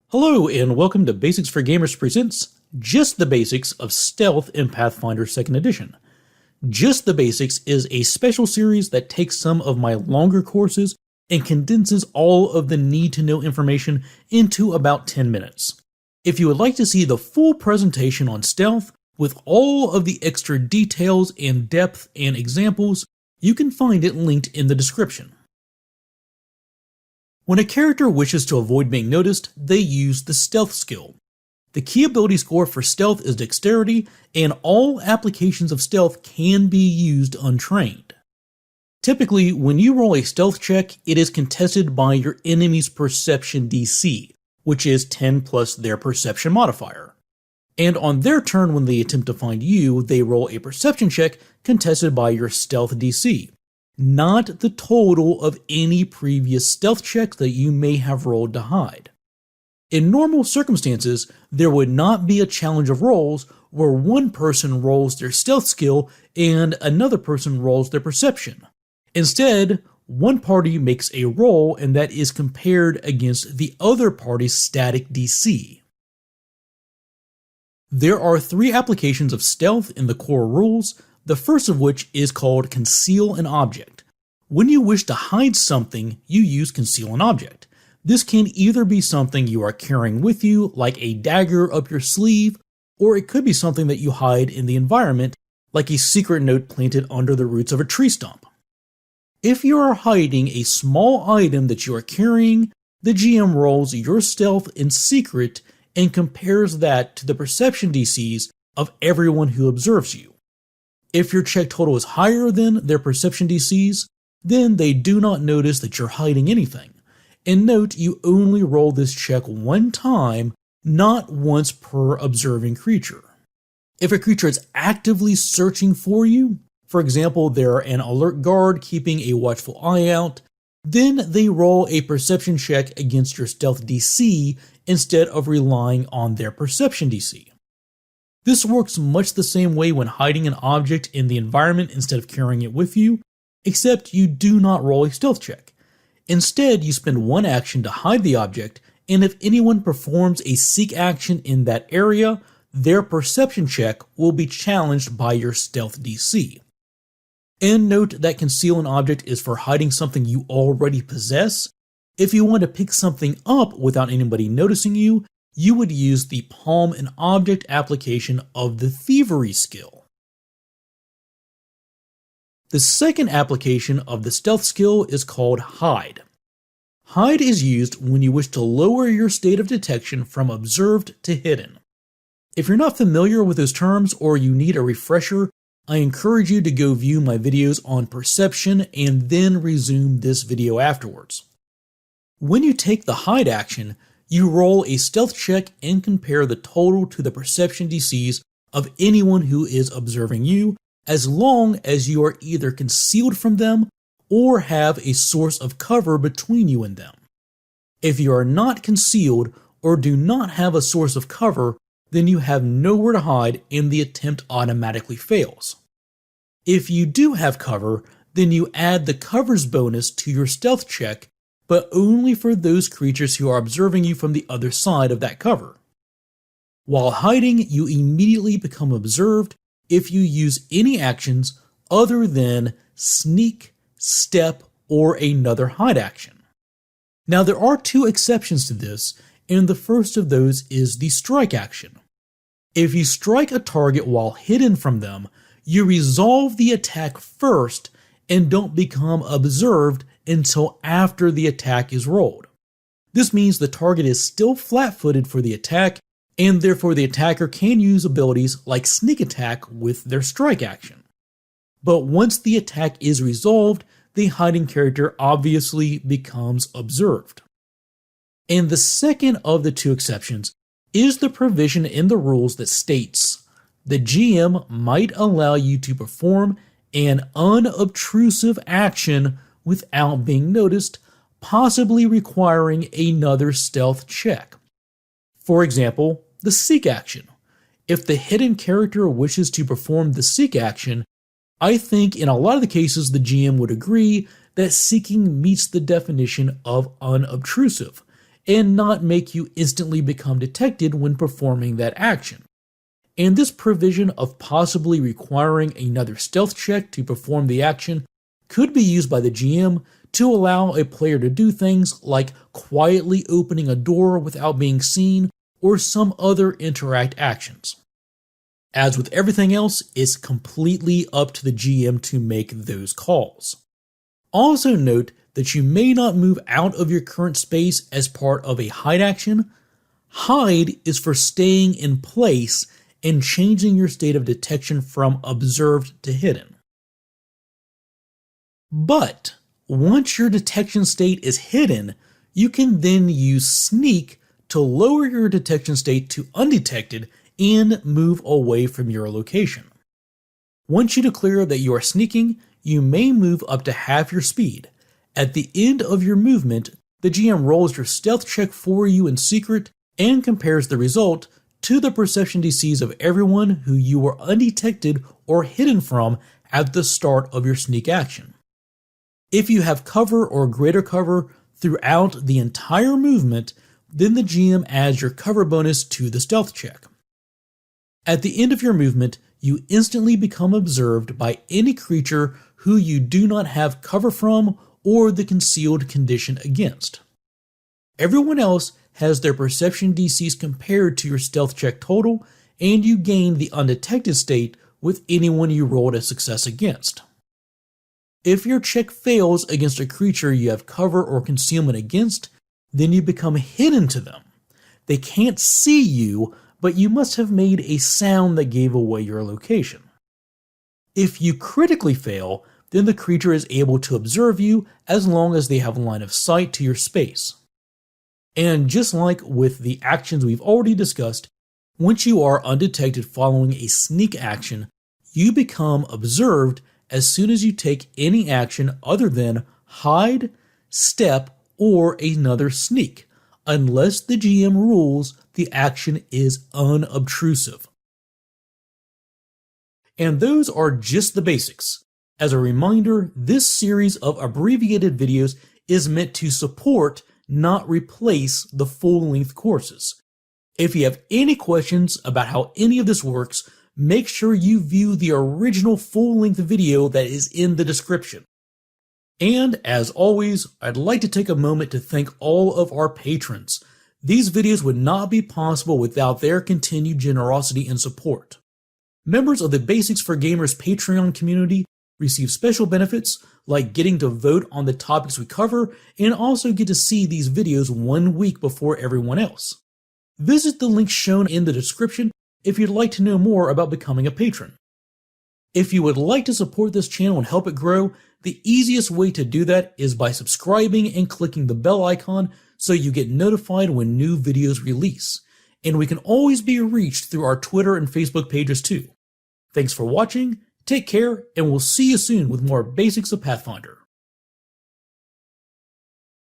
Hello and welcome to Basics for Gamers presents Just the Basics of Stealth in Pathfinder 2nd Edition. Just the Basics is a special series that takes some of my longer courses and condenses all of the need-to-know information into about 10 minutes. If you would like to see the full presentation on stealth with all of the extra details and depth and examples, you can find it linked in the description. When a character wishes to avoid being noticed, they use the Stealth skill. The key ability score for Stealth is Dexterity, and all applications of Stealth can be used untrained. Typically, when you roll a Stealth check, it is contested by your enemy's Perception DC, which is 10 plus their Perception modifier. And on their turn when they attempt to find you, they roll a Perception check contested by your Stealth DC. Not the total of any previous stealth checks that you may have rolled to hide. In normal circumstances, there would not be a challenge of rolls where one person rolls their stealth skill and another person rolls their perception. Instead, one party makes a roll and that is compared against the other party's static DC. There are 3 applications of stealth in the core rules, the first of which is called Conceal and Object. When you wish to hide something, you use Conceal and Object. This can either be something you are carrying with you, like a dagger up your sleeve, or it could be something that you hide in the environment, like a secret note planted under the roots of a tree stump. If you are hiding a small item that you are carrying, the GM rolls your stealth in secret and compares that to the perception DCs of everyone who observes you. If your check total is higher than their perception DCs, then they do not notice that you're hiding anything. And note, you only roll this check one time, not once per observing creature. If a creature is actively searching for you, for example, they're an alert guard keeping a watchful eye out, then they roll a perception check against your stealth DC instead of relying on their perception DC. This works much the same way when hiding an object in the environment instead of carrying it with you, except you do not roll a stealth check. Instead, you spend one action to hide the object, and if anyone performs a seek action in that area, their perception check will be challenged by your stealth DC. And note that Conceal an Object is for hiding something you already possess. If you want to pick something up without anybody noticing you, you would use the Palm and Object application of the Thievery skill. The second application of the Stealth skill is called Hide. Hide is used when you wish to lower your state of detection from observed to hidden. If you're not familiar with those terms or you need a refresher, I encourage you to go view my videos on perception and then resume this video afterwards. When you take the Hide action, you roll a stealth check and compare the total to the perception DCs of anyone who is observing you, as long as you are either concealed from them or have a source of cover between you and them. If you are not concealed or do not have a source of cover, then you have nowhere to hide and the attempt automatically fails. If you do have cover, then you add the cover's bonus to your stealth check, but only for those creatures who are observing you from the other side of that cover. While hiding, you immediately become observed if you use any actions other than sneak, step, or another hide action. Now there are 2 exceptions to this, and the first of those is the strike action. If you strike a target while hidden from them, you resolve the attack first and don't become observed until after the attack is rolled. This means the target is still flat-footed for the attack, and therefore the attacker can use abilities like sneak attack with their strike action. But once the attack is resolved, the hiding character obviously becomes observed. And the second of the 2 exceptions is the provision in the rules that states the GM might allow you to perform an unobtrusive action without being noticed, possibly requiring another stealth check. For example, the seek action. If the hidden character wishes to perform the seek action, I think in a lot of the cases the GM would agree that seeking meets the definition of unobtrusive, and not make you instantly become detected when performing that action. And this provision of possibly requiring another stealth check to perform the action could be used by the GM to allow a player to do things like quietly opening a door without being seen or some other interact actions. As with everything else, it's completely up to the GM to make those calls. Also note that you may not move out of your current space as part of a hide action. Hide is for staying in place and changing your state of detection from observed to hidden. But once your detection state is hidden, you can then use sneak to lower your detection state to undetected and move away from your location. Once you declare that you are sneaking, you may move up to half your speed. At the end of your movement, the GM rolls your stealth check for you in secret and compares the result to the perception DCs of everyone who you were undetected or hidden from at the start of your sneak action. If you have cover or greater cover throughout the entire movement, then the GM adds your cover bonus to the stealth check. At the end of your movement, you instantly become observed by any creature who you do not have cover from or the concealed condition against. Everyone else has their perception DCs compared to your stealth check total, and you gain the undetected state with anyone you rolled a success against. If your check fails against a creature you have cover or concealment against, then you become hidden to them. They can't see you, but you must have made a sound that gave away your location. If you critically fail, then the creature is able to observe you as long as they have line of sight to your space. And just like with the actions we've already discussed, once you are undetected following a sneak action, you become observed as soon as you take any action other than hide, step, or another sneak, unless the GM rules the action is unobtrusive. And those are just the basics. As a reminder, this series of abbreviated videos is meant to support, not replace, the full-length courses. If you have any questions about how any of this works, make sure you view the original full-length video that is in the description. And as always, I'd like to take a moment to thank all of our patrons. These videos would not be possible without their continued generosity and support. Members of the Basics for Gamers Patreon community receive special benefits like getting to vote on the topics we cover and also get to see these videos 1 week before everyone else. Visit the link shown in the description if you'd like to know more about becoming a patron. If you would like to support this channel and help it grow, the easiest way to do that is by subscribing and clicking the bell icon so you get notified when new videos release. And we can always be reached through our Twitter and Facebook pages too. Thanks for watching, take care, and we'll see you soon with more Basics of Pathfinder.